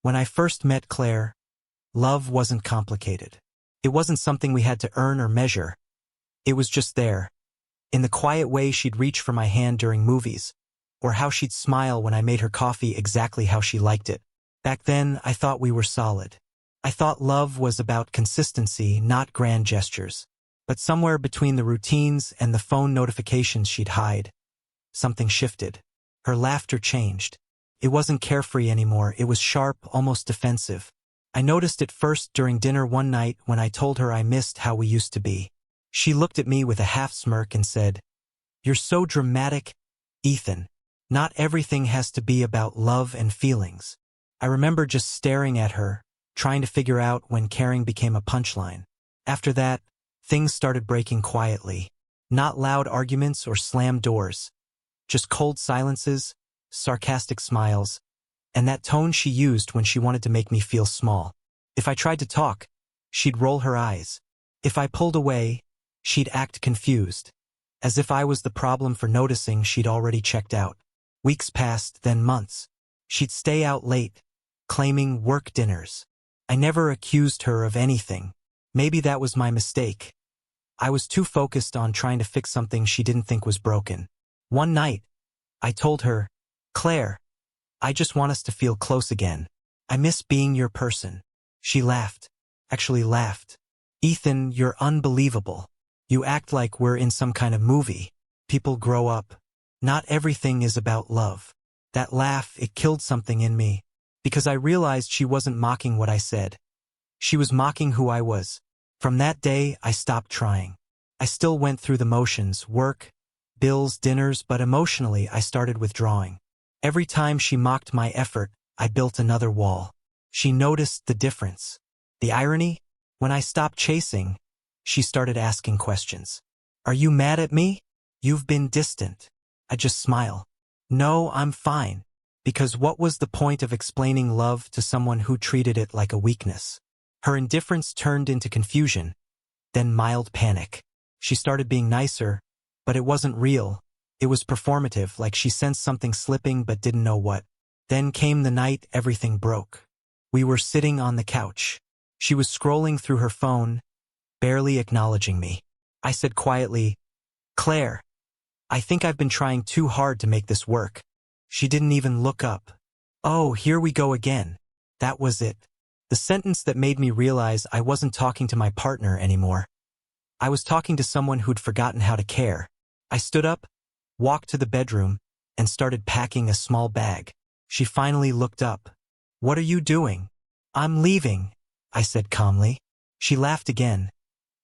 When I first met Claire, love wasn't complicated. It wasn't something we had to earn or measure. It was just there, in the quiet way she'd reach for my hand during movies, or how she'd smile when I made her coffee exactly how she liked it. Back then, I thought we were solid. I thought love was about consistency, not grand gestures. But somewhere between the routines and the phone notifications she'd hide, something shifted. Her laughter changed. It wasn't carefree anymore, it was sharp, almost defensive. I noticed it first during dinner one night when I told her I missed how we used to be. She looked at me with a half smirk and said, "You're so dramatic, Ethan. Not everything has to be about love and feelings." I remember just staring at her, trying to figure out when caring became a punchline. After that, things started breaking quietly. Not loud arguments or slammed doors. Just cold silences, sarcastic smiles, and that tone she used when she wanted to make me feel small. If I tried to talk, she'd roll her eyes. If I pulled away, she'd act confused, as if I was the problem for noticing she'd already checked out. Weeks passed, then months. She'd stay out late, claiming work dinners. I never accused her of anything. Maybe that was my mistake. I was too focused on trying to fix something she didn't think was broken. One night, I told her, "Claire, I just want us to feel close again. I miss being your person." She laughed. Actually laughed. "Ethan, you're unbelievable. You act like we're in some kind of movie. People grow up. Not everything is about love." That laugh, it killed something in me, because I realized she wasn't mocking what I said. She was mocking who I was. From that day, I stopped trying. I still went through the motions, work, bills, dinners, but emotionally I started withdrawing. Every time she mocked my effort, I built another wall. She noticed the difference. The irony? When I stopped chasing, she started asking questions. "Are you mad at me? You've been distant." I just smile. "No, I'm fine." Because what was the point of explaining love to someone who treated it like a weakness? Her indifference turned into confusion, then mild panic. She started being nicer, but it wasn't real. It was performative, like she sensed something slipping but didn't know what. Then came the night everything broke. We were sitting on the couch. She was scrolling through her phone, barely acknowledging me. I said quietly, "Claire, I think I've been trying too hard to make this work." She didn't even look up. "Oh, here we go again." That was it. The sentence that made me realize I wasn't talking to my partner anymore. I was talking to someone who'd forgotten how to care. I stood up, walked to the bedroom, and started packing a small bag. She finally looked up. "What are you doing?" "I'm leaving," I said calmly. She laughed again,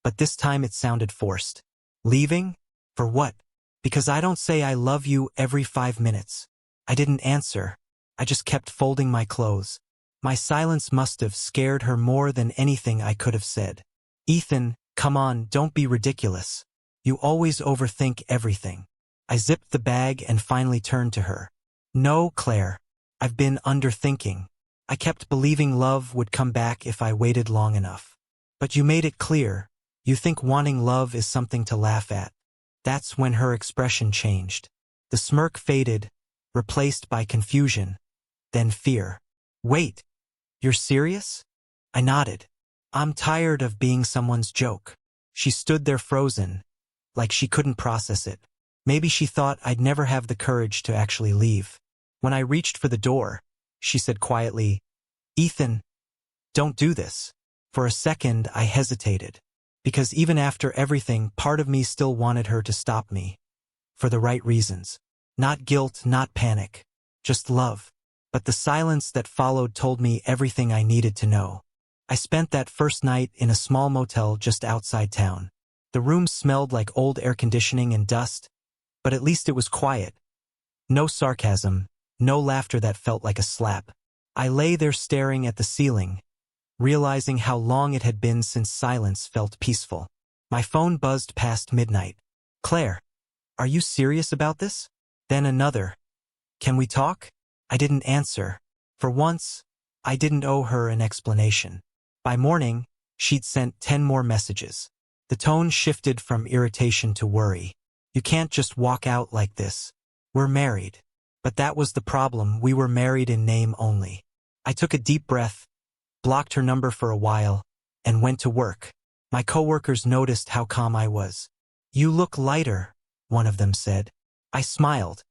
but this time it sounded forced. "Leaving? For what?" "Because I don't say I love you every 5 minutes." I didn't answer. I just kept folding my clothes. My silence must have scared her more than anything I could have said. "Ethan, come on, don't be ridiculous. You always overthink everything." I zipped the bag and finally turned to her. "No, Claire, I've been underthinking. I kept believing love would come back if I waited long enough. But you made it clear, you think wanting love is something to laugh at." That's when her expression changed. The smirk faded, replaced by confusion, then fear. "Wait, you're serious?" I nodded. "I'm tired of being someone's joke." She stood there frozen, like she couldn't process it. Maybe she thought I'd never have the courage to actually leave. When I reached for the door, she said quietly, "Ethan, don't do this." For a second, I hesitated, because even after everything, part of me still wanted her to stop me. For the right reasons. Not guilt, not panic. Just love. But the silence that followed told me everything I needed to know. I spent that first night in a small motel just outside town. The room smelled like old air conditioning and dust, but at least it was quiet. No sarcasm, no laughter that felt like a slap. I lay there staring at the ceiling, realizing how long it had been since silence felt peaceful. My phone buzzed past midnight. "Claire, are you serious about this?" Then another. "Can we talk?" I didn't answer. For once, I didn't owe her an explanation. By morning, she'd sent 10 more messages. The tone shifted from irritation to worry. "You can't just walk out like this. We're married." But that was the problem, we were married in name only. I took a deep breath, blocked her number for a while, and went to work. My coworkers noticed how calm I was. "You look lighter," one of them said. I smiled,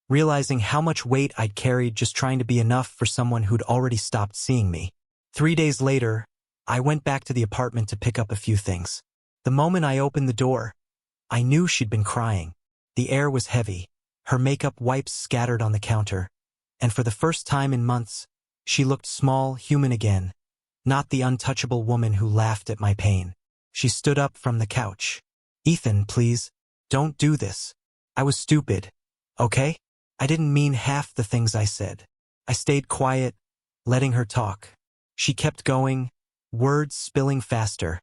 realizing how much weight I'd carried just trying to be enough for someone who'd already stopped seeing me. 3 days later, I went back to the apartment to pick up a few things. The moment I opened the door, I knew she'd been crying. The air was heavy, her makeup wipes scattered on the counter, and for the first time in months, she looked small, human again, not the untouchable woman who laughed at my pain. She stood up from the couch. "Ethan, please, don't do this. I was stupid, okay? I didn't mean half the things I said." I stayed quiet, letting her talk. She kept going, words spilling faster,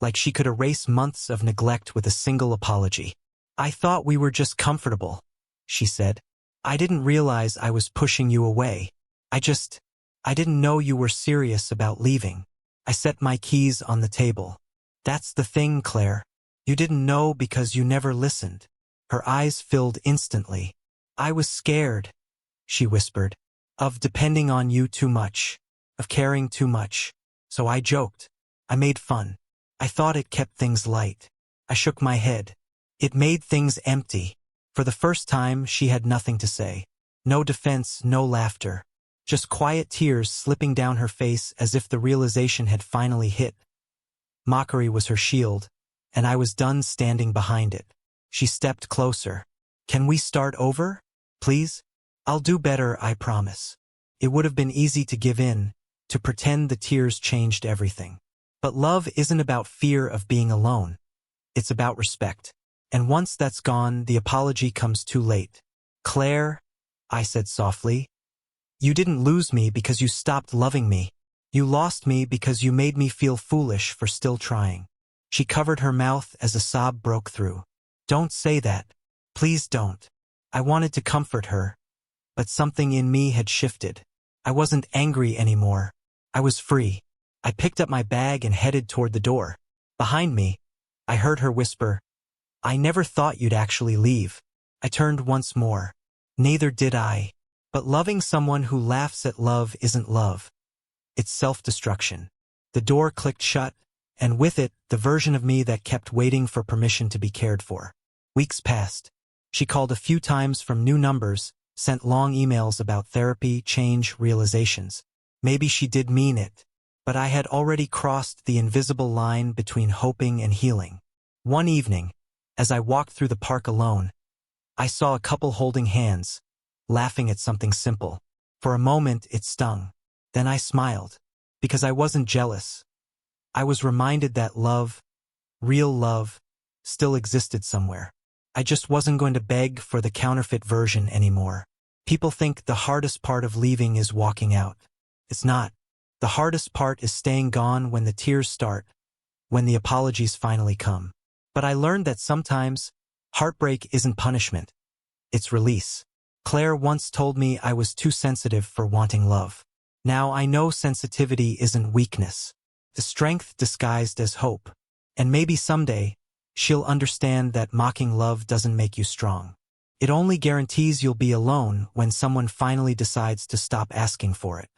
like she could erase months of neglect with a single apology. "I thought we were just comfortable," she said. "I didn't realize I was pushing you away. I didn't know you were serious about leaving." I set my keys on the table. "That's the thing, Claire. You didn't know because you never listened." Her eyes filled instantly. "I was scared," she whispered, "of depending on you too much, of caring too much. So I joked. I made fun. I thought it kept things light." I shook my head. It made things empty. For the first time, she had nothing to say. No defense, no laughter. Just quiet tears slipping down her face as if the realization had finally hit. Mockery was her shield, and I was done standing behind it. She stepped closer. "Can we start over, please? I'll do better, I promise." It would have been easy to give in, to pretend the tears changed everything. But love isn't about fear of being alone. It's about respect. And once that's gone, the apology comes too late. "Claire," I said softly, "you didn't lose me because you stopped loving me. You lost me because you made me feel foolish for still trying." She covered her mouth as a sob broke through. "Don't say that. Please don't." I wanted to comfort her, but something in me had shifted. I wasn't angry anymore. I was free. I picked up my bag and headed toward the door. Behind me, I heard her whisper, "I never thought you'd actually leave." I turned once more. Neither did I. But loving someone who laughs at love isn't love. It's self-destruction. The door clicked shut, and with it, the version of me that kept waiting for permission to be cared for. Weeks passed. She called a few times from new numbers, sent long emails about therapy, change, realizations. Maybe she did mean it, but I had already crossed the invisible line between hoping and healing. One evening, as I walked through the park alone, I saw a couple holding hands, laughing at something simple. For a moment, it stung. Then I smiled, because I wasn't jealous. I was reminded that love, real love, still existed somewhere. I just wasn't going to beg for the counterfeit version anymore. People think the hardest part of leaving is walking out. It's not. The hardest part is staying gone when the tears start, when the apologies finally come. But I learned that sometimes, heartbreak isn't punishment. It's release. Claire once told me I was too sensitive for wanting love. Now I know sensitivity isn't weakness. The strength disguised as hope. And maybe someday, she'll understand that mocking love doesn't make you strong. It only guarantees you'll be alone when someone finally decides to stop asking for it.